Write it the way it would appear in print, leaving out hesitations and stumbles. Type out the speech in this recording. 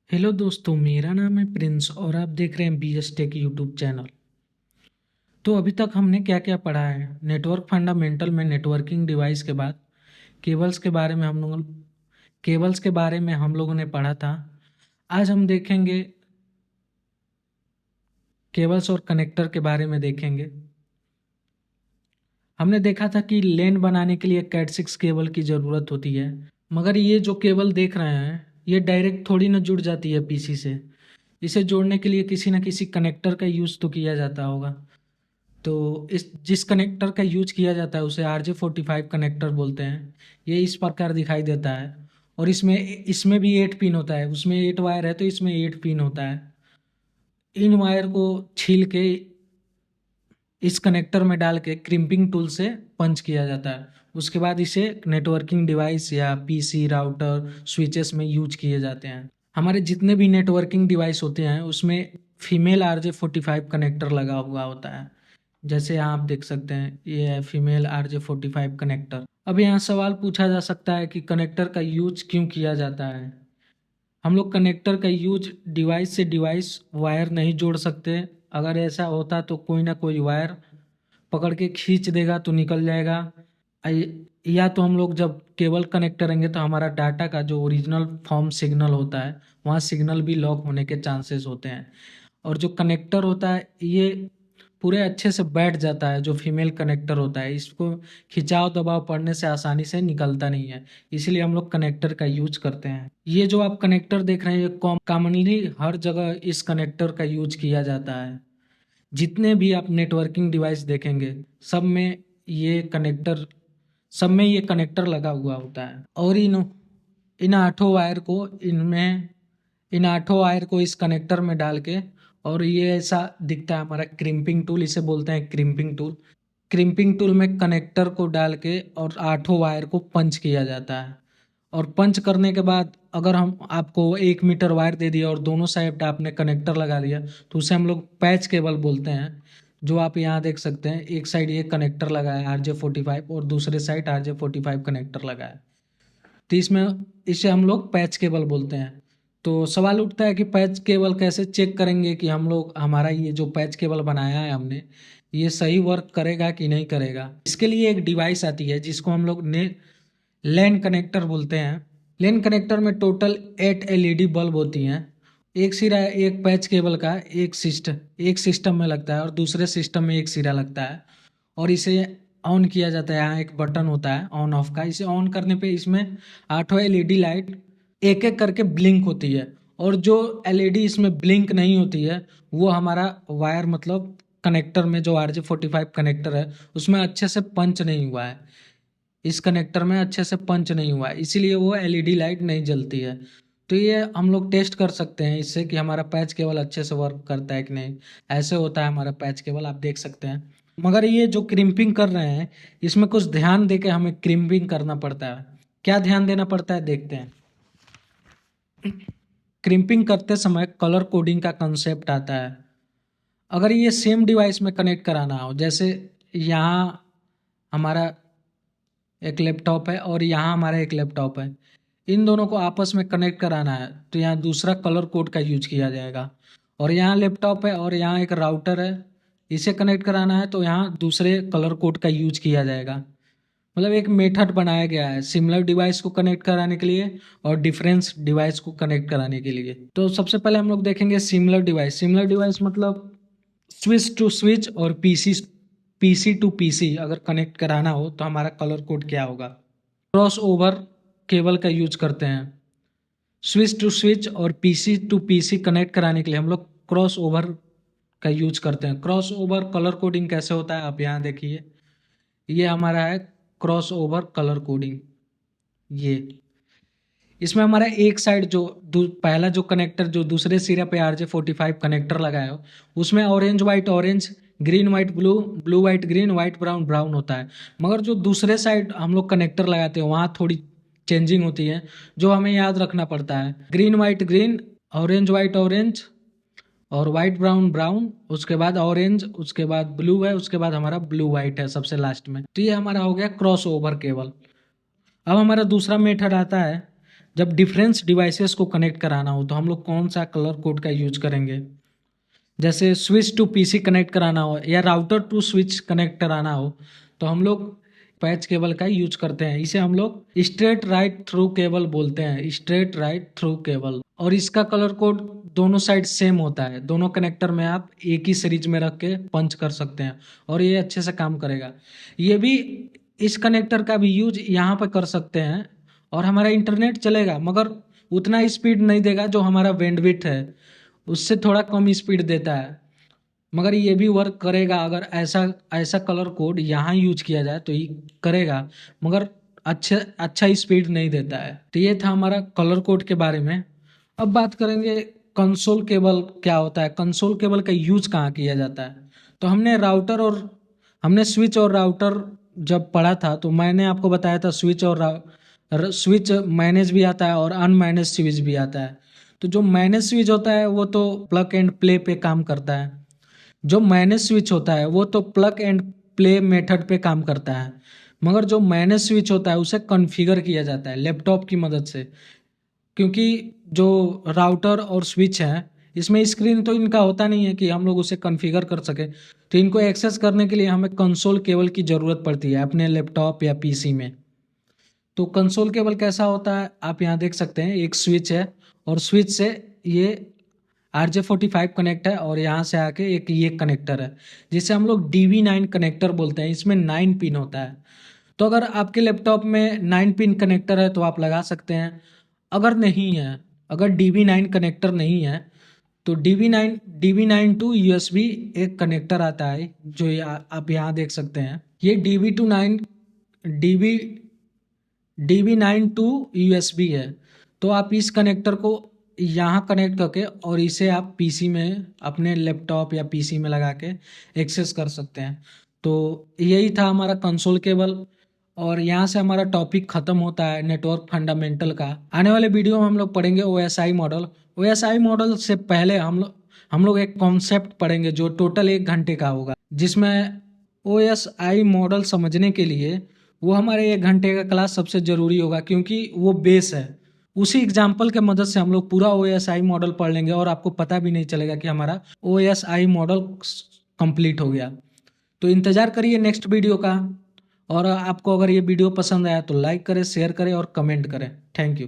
Hello दोस्तों, मेरा नाम है प्रिंस और आप देख रहे हैं B S tech YouTube channel. तो अभी तक हमने क्या क्या पढ़ा है। नेटवर्क फंडामेंटल में नेटवर्किंग डिवाइस के बाद केबल्स के बारे में हम लोगों ने पढ़ा था। आज हम देखेंगे केबल्स और कनेक्टर के बारे में देखेंगे। हमने देखा था कि लेन बनाने के लिए कैट 6 केबल की ज़रूरत होती है, मगर ये जो केबल देख रहे हैं ये डायरेक्ट थोड़ी ना जुड़ जाती है पीसी से। इसे जोड़ने के लिए किसी न किसी कनेक्टर का यूज़ तो किया जाता होगा। तो इस जिस कनेक्टर का यूज किया जाता है उसे RJ45 कनेक्टर बोलते हैं। ये इस प्रकार दिखाई देता है और इसमें इसमें भी 8 पिन होता है। उसमें 8 वायर है तो इसमें 8 पिन होता है। इन वायर को छील के इस कनेक्टर में डाल के क्रिम्पिंग टूल से पंच किया जाता है। उसके बाद इसे नेटवर्किंग डिवाइस या पीसी राउटर स्विचेस में यूज किए जाते हैं। हमारे जितने भी नेटवर्किंग डिवाइस होते हैं उसमें फीमेल RJ45 कनेक्टर लगा हुआ होता है। जैसे यहाँ आप देख सकते हैं ये है फीमेल RJ45 कनेक्टर। अब यहाँ सवाल पूछा जा सकता है कि कनेक्टर का यूज क्यों किया जाता है। हम लोग कनेक्टर का यूज डिवाइस से डिवाइस वायर नहीं जोड़ सकते। अगर ऐसा होता तो कोई ना कोई वायर पकड़ के खींच देगा तो निकल जाएगा। या तो हम लोग जब केबल कनेक्ट करेंगे तो हमारा डाटा का जो ओरिजिनल फॉर्म सिग्नल होता है वहाँ सिग्नल भी लॉक होने के चांसेस होते हैं। और जो कनेक्टर होता है ये पूरे अच्छे से बैठ जाता है। जो फीमेल कनेक्टर होता है इसको खिंचाव दबाव पड़ने से आसानी से निकलता नहीं है, इसलिए हम लोग कनेक्टर का यूज करते हैं। ये जो आप कनेक्टर देख रहे हैं ये कॉमनली हर जगह इस कनेक्टर का यूज किया जाता है। जितने भी आप नेटवर्किंग डिवाइस देखेंगे ये कनेक्टर सब में ये कनेक्टर लगा हुआ होता है। और इन आठों वायर को इन आठों वायर को इस कनेक्टर में डाल के और ये ऐसा दिखता है हमारा क्रिम्पिंग टूल, इसे बोलते हैं क्रिम्पिंग टूल। क्रिम्पिंग टूल में कनेक्टर को डाल के और आठों वायर को पंच किया जाता है। और पंच करने के बाद अगर हम आपको 1 मीटर वायर दे दिया और दोनों साइड आपने कनेक्टर लगा दिया तो उसे हम लोग पैच केबल बोलते हैं। जो आप यहाँ देख सकते हैं एक साइड ये कनेक्टर लगा है RJ45 और दूसरे साइड RJ45 कनेक्टर लगा है। तो इसमें इसे हम लोग पैच केबल बोलते हैं। तो सवाल उठता है कि पैच केबल कैसे चेक करेंगे कि हम लोग हमारा ये जो पैच केबल बनाया है हमने ये सही वर्क करेगा कि नहीं करेगा। इसके लिए एक डिवाइस आती है जिसको हम लोग लैन कनेक्टर बोलते हैं। लैन कनेक्टर में टोटल 8 LED बल्ब होती हैं। एक सिरा एक पैच केबल का एक सिस्टम में लगता है और दूसरे सिस्टम में एक सिरा लगता है और इसे ऑन किया जाता है। यहाँ एक बटन होता है ऑन ऑफ का। इसे ऑन करने पे इसमें 8 LED लाइट एक एक करके ब्लिंक होती है और जो LED इसमें ब्लिंक नहीं होती है वो हमारा वायर मतलब कनेक्टर में जो RJ45 कनेक्टर है उसमें अच्छे से पंच नहीं हुआ है। इस कनेक्टर में अच्छे से पंच नहीं हुआ है इसीलिए वो LED लाइट नहीं जलती है। तो ये हम लोग टेस्ट कर सकते हैं इससे कि हमारा पैच केबल अच्छे से वर्क करता है कि नहीं। ऐसे होता है हमारा पैच केबल, आप देख सकते हैं। मगर ये जो क्रिम्पिंग कर रहे हैं इसमें कुछ ध्यान दे के हमें क्रिम्पिंग करना पड़ता है। क्या ध्यान देना पड़ता है देखते हैं। क्रिम्पिंग करते समय कलर कोडिंग का कंसेप्ट आता है। अगर ये सेम डिवाइस में कनेक्ट कराना हो, जैसे यहाँ हमारा एक लैपटॉप है और यहाँ हमारा एक लैपटॉप है, इन दोनों को आपस में कनेक्ट कराना है तो यहाँ दूसरा कलर कोड का यूज किया जाएगा। और यहाँ लैपटॉप है और यहाँ एक राउटर है, इसे कनेक्ट कराना है तो यहाँ दूसरे कलर कोड का यूज किया जाएगा। मतलब एक मेथड बनाया गया है सिमिलर डिवाइस को कनेक्ट कराने के लिए और डिफरेंस डिवाइस को कनेक्ट कराने के लिए। तो सबसे पहले हम लोग देखेंगे सिमिलर डिवाइस। सिमिलर डिवाइस मतलब स्विच टू स्विच और पीसी टू पीसी अगर कनेक्ट कराना हो तो हमारा कलर कोड क्या होगा। क्रॉस ओवर केबल का यूज करते हैं। स्विच टू स्विच और पीसी टू पीसी कनेक्ट कराने के लिए हम लोग क्रॉस ओवर का यूज करते हैं। क्रॉस ओवर कलर कोडिंग कैसे होता है आप यहाँ देखिए, ये हमारा है क्रॉस ओवर कलर कोडिंग। ये इसमें हमारा एक साइड जो पहला जो कनेक्टर जो दूसरे सिरे पे RJ45 कनेक्टर लगाया हो उसमें orange white orange, green white blue, blue white green, white brown brown होता है। मगर जो दूसरे साइड हम लोग कनेक्टर लगाते हैं वहाँ थोड़ी चेंजिंग होती है जो हमें याद रखना पड़ता है। Green white green, orange white orange और वाइट ब्राउन ब्राउन, उसके बाद ऑरेंज, उसके बाद ब्लू है, उसके बाद हमारा ब्लू वाइट है सबसे लास्ट में। तो ये हमारा हो गया क्रॉस ओवर केबल। अब हमारा दूसरा मेथड आता है जब डिफरेंस डिवाइसेस को कनेक्ट कराना हो तो हम लोग कौन सा कलर कोड का यूज करेंगे। जैसे स्विच टू पीसी कनेक्ट कराना हो या राउटर टू स्विच कनेक्ट कराना हो तो हम लोग पैच केबल का यूज करते हैं। इसे हम लोग स्ट्रेट राइट थ्रू केबल बोलते हैं, स्ट्रेट राइट थ्रू केबल। और इसका कलर कोड दोनों साइड सेम होता है, दोनों कनेक्टर में आप एक ही सीरीज में रख के पंच कर सकते हैं और ये अच्छे से काम करेगा। ये भी इस कनेक्टर का भी यूज यहाँ पर कर सकते हैं और हमारा इंटरनेट चलेगा, मगर उतना स्पीड नहीं देगा जो हमारा बैंडविड्थ है, उससे थोड़ा कम स्पीड देता है। मगर ये भी वर्क करेगा अगर ऐसा ऐसा कलर कोड यहाँ यूज किया जाए तो ये करेगा, मगर अच्छा स्पीड नहीं देता है। तो ये था हमारा कलर कोड के बारे में। अब बात करेंगे कंसोल केबल क्या होता है, कंसोल केबल का यूज कहाँ किया जाता है। तो हमने स्विच और राउटर जब पढ़ा था तो मैंने आपको बताया था स्विच मैनेज भी आता है और अनमैनेज स्विच भी आता है। तो जो मैनेज स्विच होता है वो तो प्लग एंड प्ले पे काम करता है, जो मैनेज स्विच होता है वो तो प्लग एंड प्ले मेथड पे काम करता है। मगर जो मैनेज स्विच होता है उसे कॉन्फ़िगर किया जाता है लैपटॉप की मदद से, क्योंकि जो राउटर और स्विच है इसमें स्क्रीन तो इनका होता नहीं है कि हम लोग उसे कॉन्फ़िगर कर सके। तो इनको एक्सेस करने के लिए हमें कंसोल केबल की ज़रूरत पड़ती है अपने लैपटॉप या पीसी में। तो कंसोल केबल कैसा होता है आप यहाँ देख सकते हैं, एक स्विच है और स्विच से ये RJ45 कनेक्ट है और यहाँ से आके एक ये कनेक्टर है जिसे हम लोग DB9 कनेक्टर बोलते हैं। इसमें 9 पिन होता है। तो अगर आपके लैपटॉप में 9 पिन कनेक्टर है तो आप लगा सकते हैं। अगर नहीं है, अगर DB9 कनेक्टर नहीं है तो DB9 टू USB एक कनेक्टर आता है जो आप यहाँ देख सकते हैं। ये DB9 टू USB है। तो आप इस कनेक्टर को यहाँ कनेक्ट करके और इसे आप पीसी में अपने लैपटॉप या पीसी में लगा के एक्सेस कर सकते हैं। तो यही था हमारा कंसोल केबल और यहाँ से हमारा टॉपिक ख़त्म होता है नेटवर्क फंडामेंटल का। आने वाले वीडियो में हम लोग पढ़ेंगे OSI मॉडल। OSI मॉडल से पहले हम लोग एक कॉन्सेप्ट पढ़ेंगे जो टोटल 1 घंटे का होगा, जिसमें OSI मॉडल समझने के लिए वो हमारे 1 घंटे का क्लास सबसे ज़रूरी होगा, क्योंकि वो बेस है। उसी एग्जाम्पल के मदद से हम लोग पूरा OSI मॉडल पढ़ लेंगे और आपको पता भी नहीं चलेगा कि हमारा OSI मॉडल कंप्लीट हो गया। तो इंतज़ार करिए नेक्स्ट वीडियो का। और आपको अगर ये वीडियो पसंद आया तो लाइक करें, शेयर करें और कमेंट करें। Thank you.